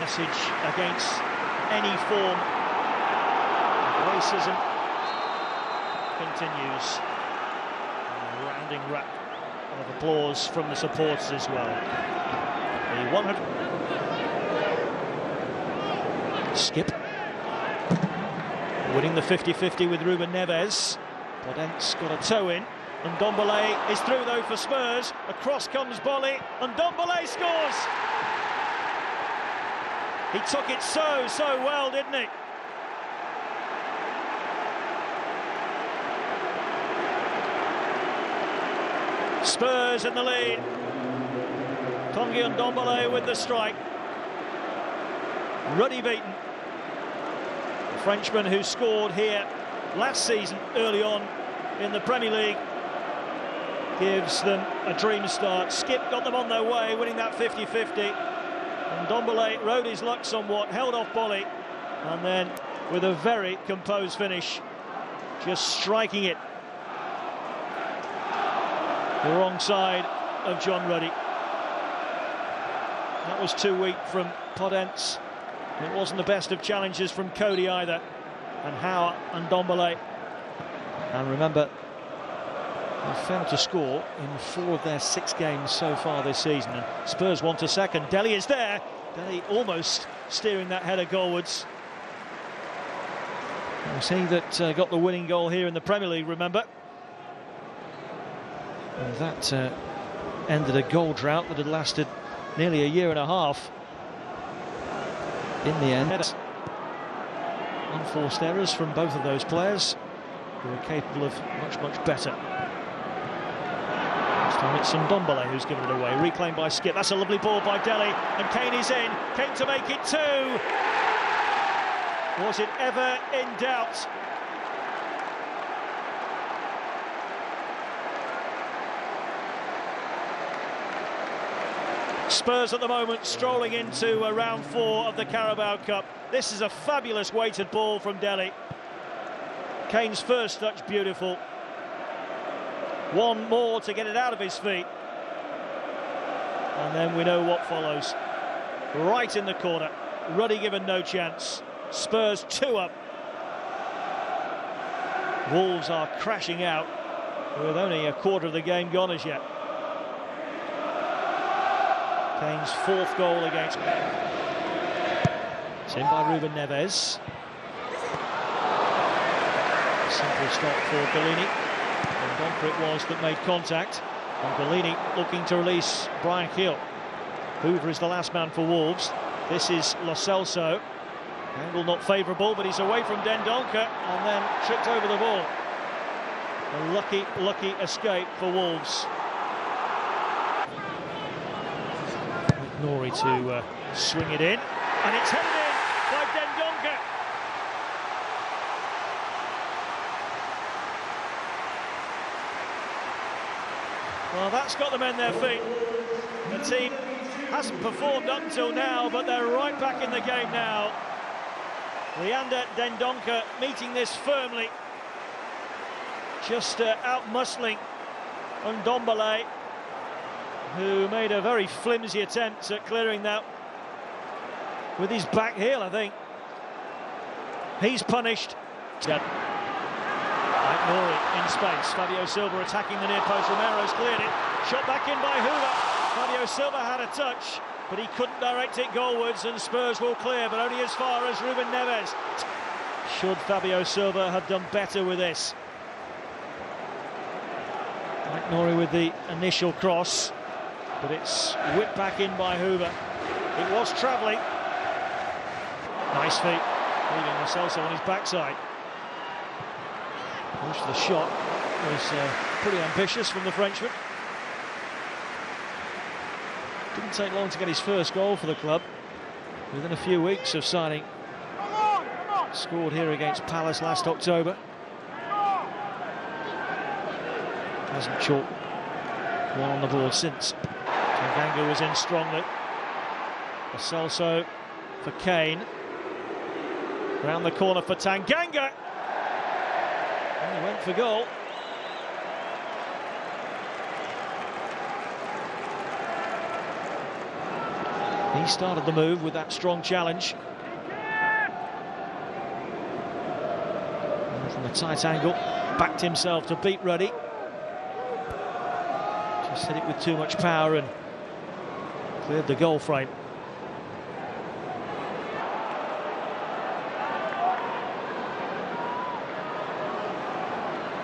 message against any form of racism continues. A rounding wrap of applause from the supporters as well. The 100. Skip. Winning the 50-50 with Ruben Neves. Podence got a toe in. And Ndombele is through though for Spurs. Across comes Bolly, and Ndombele scores! He took it so well, didn't he? Spurs in the lead. Tanguy Ndombele with the strike. Ruddy beaten. The Frenchman who scored here last season early on in the Premier League gives them a dream start. Skip got them on their way, winning that 50-50. And Ndombele rode his luck somewhat, held off Bolly, and then with a very composed finish, just striking it the wrong side of John Ruddy. That was too weak from Podence. It wasn't the best of challenges from Cody either. And Howe and Ndombele. And remember, they failed to score in 4 of their 6 games so far this season. And Spurs want a second. Dele is there. Dele almost steering that header goalwards. It was he that got the winning goal here in the Premier League, remember. And that ended a goal drought that had lasted nearly a year and a half. In the end, unforced errors from both of those players who are capable of much better. This time it's Ndombele who's given it away, reclaimed by Skip. That's a lovely ball by Dele, and Kane is in. Kane to make it 2. Was it ever in doubt? Spurs at the moment strolling into round 4 of the Carabao Cup. This is a fabulous weighted ball from Dele. Kane's first touch beautiful. One more to get it out of his feet. And then we know what follows. Right in the corner. Ruddy given no chance. Spurs 2 up. Wolves are crashing out with only a quarter of the game gone as yet. Kane's 4th goal against. It's in by Ruben Neves. Simple stop for Bellini. And Donker it was that made contact. And Bellini looking to release Brian Hill. Hoover is the last man for Wolves. This is Lo Celso. Angle not favourable, but he's away from Dendoncker and then tripped over the ball. A lucky escape for Wolves. Nori to swing it in, and it's headed in by Dendoncker. Well, that's got them in their feet. The team hasn't performed up until now, but they're right back in the game now. Leander Dendoncker meeting this firmly, just out-muscling Ndombele, who made a very flimsy attempt at clearing that with his back heel, I think. He's punished. Like Nori in space. Fabio Silva attacking the near post. Romero's cleared it. Shot back in by Hoover. Fabio Silva had a touch, but he couldn't direct it goalwards, and Spurs will clear, but only as far as Ruben Neves. Should Fabio Silva have done better with this? Like Nori with the initial cross, but it's whipped back in by Hoover. It was travelling. Nice feet, leaving Lo Celso on his backside. Most of the shot was pretty ambitious from the Frenchman. Didn't take long to get his first goal for the club. Within a few weeks of signing. Scored here against Palace last October. Hasn't chalked one on the board since. Tanganga was in strongly. Lo Celso for Kane. Round the corner for Tanganga. And he went for goal. He started the move with that strong challenge. And from a tight angle, backed himself to beat Ruddy. Just hit it with too much power and cleared the goal frame.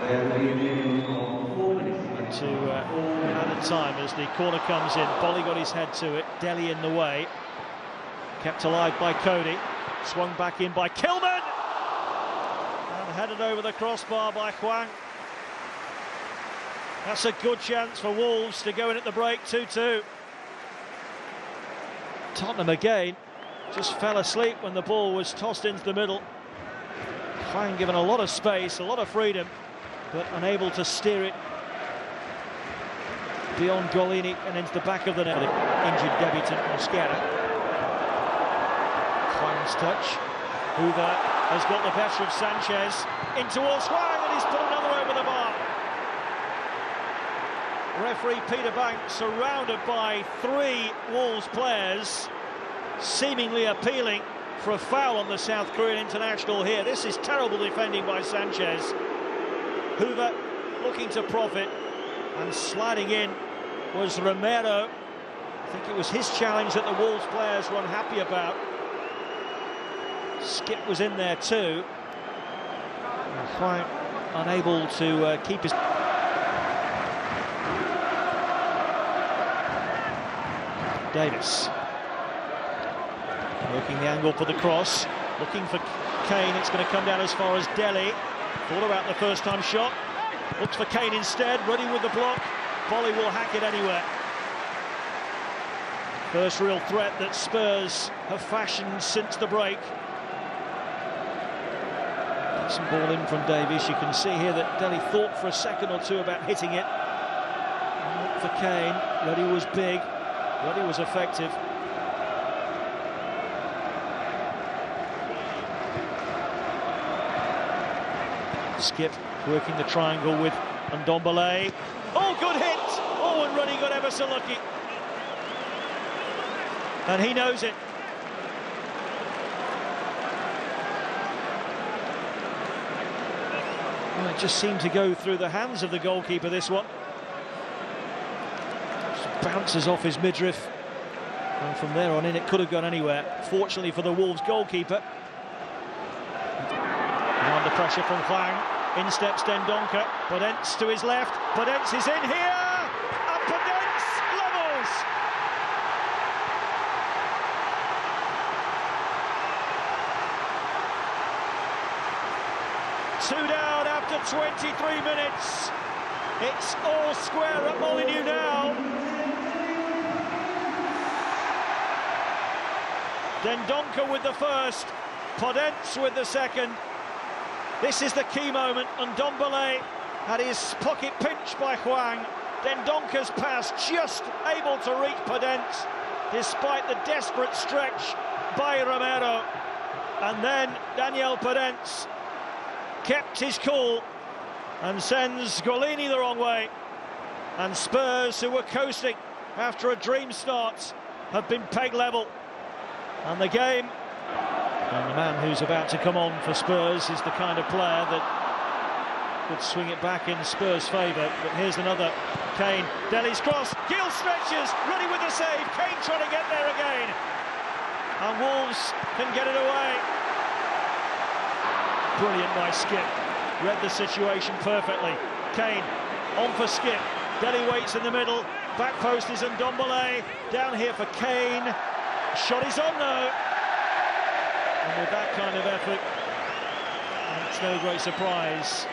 And to added time as the corner comes in. Bolly got his head to it. Dele in the way. Kept alive by Cody. Swung back in by Kilman. And headed over the crossbar by Hwang. That's a good chance for Wolves to go in at the break. 2-2. Tottenham again just fell asleep when the ball was tossed into the middle. Hwang given a lot of space, a lot of freedom, but unable to steer it beyond Golini and into the back of the net. Injured debutant Mosquera. Hwang's touch. Hoover has got the better of Sanchez in towards Hwang, and he's put another over the bar. Referee Peter Banks, surrounded by 3 Wolves players, seemingly appealing for a foul on the South Korean international here. This is terrible defending by Sanchez. Hoover looking to profit, and sliding in was Romero. I think it was his challenge that the Wolves players were unhappy about. Skip was in there too. And Hwang unable to keep his... Davis working the angle for the cross, looking for Kane. It's going to come down as far as Dele. Thought about the first time shot, looks for Kane instead. Ruddy with the block. Bolly will hack it anywhere. First real threat that Spurs have fashioned since the break. Decent ball in from Davies. You can see here that Dele thought for a second or two about hitting it. Look for Kane. Ruddy was big. Ruddy was effective. Skip working the triangle with Ndombele. Oh, good hit! Oh, and Ruddy got ever so lucky. And he knows it. Well, it just seemed to go through the hands of the goalkeeper, this one. Bounces off his midriff, and from there on in it could have gone anywhere. Fortunately for the Wolves goalkeeper. And under pressure from Hwang, in steps Dendoncker. Podence to his left. Podence is in here, and Podence levels. Two down after 23 minutes. It's all square at Molineux now. Dendoncker with the first, Podence with the second. This is the key moment, and Ndombele had his pocket pinched by Hwang. Dendoncker's pass just able to reach Podence, despite the desperate stretch by Romero. And then Daniel Podence kept his cool and sends Golini the wrong way. And Spurs, who were coasting after a dream start, have been peg level. And the game, and the man who's about to come on for Spurs is the kind of player that could swing it back in Spurs' favour. But here's another. Kane, Dele's cross, Gill stretches, Ruddy with the save, Kane trying to get there again. And Wolves can get it away. Brilliant by Skip, read the situation perfectly. Kane on for Skip, Dele waits in the middle, back post is Ndombele, down here for Kane. Shot is on though, and with that kind of effort, it's no great surprise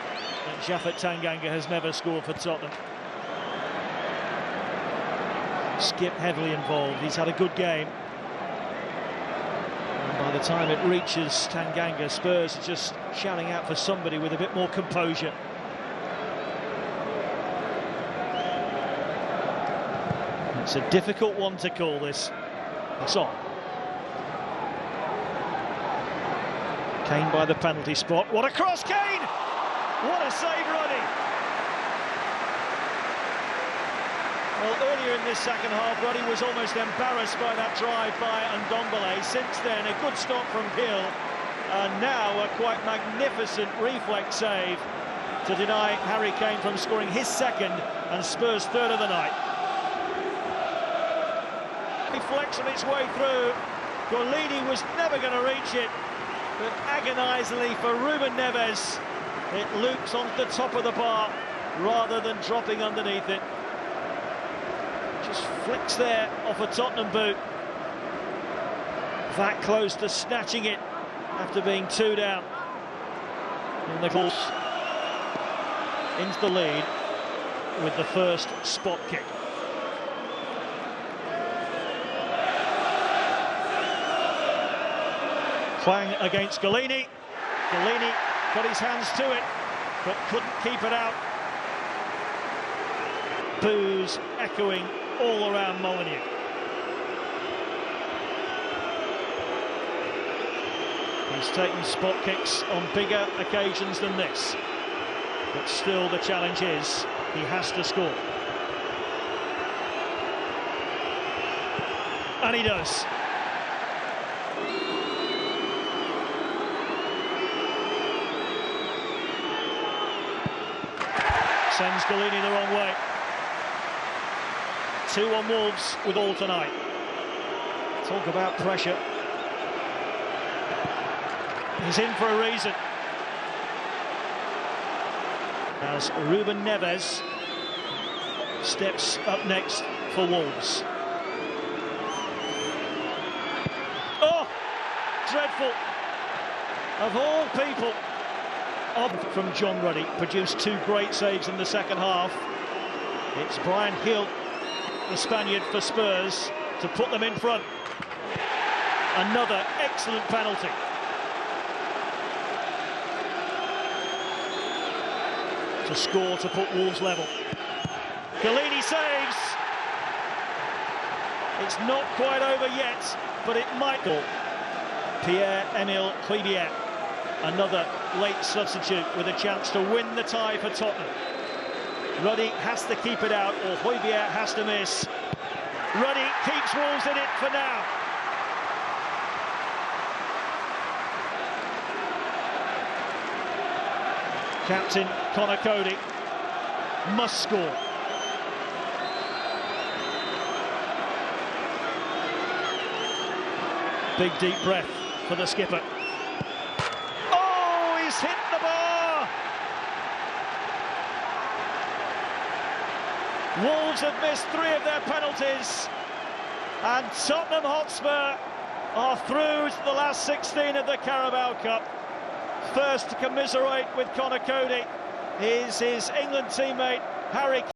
that Japhet Tanganga has never scored for Tottenham. Skip heavily involved, he's had a good game, and by the time it reaches Tanganga, Spurs are just shouting out for somebody with a bit more composure. It's a difficult one to call this. It's on. Kane by the penalty spot. What a cross, Kane! What a save, Ruddy! Well, earlier in this second half, Ruddy was almost embarrassed by that drive by Ndombele. Since then, a good stop from Gill, and now a quite magnificent reflex save to deny Harry Kane from scoring his second and Spurs' third of the night. Reflects on its way through. Golini was never going to reach it, but agonisingly for Ruben Neves, it loops onto the top of the bar rather than dropping underneath it. Just flicks there off a Tottenham boot. That close to snatching it after being 2 down in the course. Into the lead with the first spot kick. Hwang against Golini. Golini got his hands to it, but couldn't keep it out. Boos echoing all around Molineux. He's taken spot kicks on bigger occasions than this, but still the challenge is he has to score. And he does. Sends Golini the wrong way. 2 on Wolves with all tonight. Talk about pressure. He's in for a reason. As Ruben Neves steps up next for Wolves. Oh, dreadful. Of all people. From John Ruddy, produced 2 great saves in the second half. It's Brian Hill, the Spaniard for Spurs, to put them in front. Another excellent penalty. To score to put Wolves level. Golini saves. It's not quite over yet, but it might go. Pierre-Emile Højbjerg, another late substitute with a chance to win the tie for Tottenham. Ruddy has to keep it out, or Højbjerg has to miss. Ruddy keeps Wolves in it for now. Captain Conor Coady must score. Big deep breath for the skipper. Oh, he's hit the bar! Wolves have missed 3 of their penalties, and Tottenham Hotspur are through to the last 16 of the Carabao Cup. First to commiserate with Conor Coady is his England teammate Harry Kane.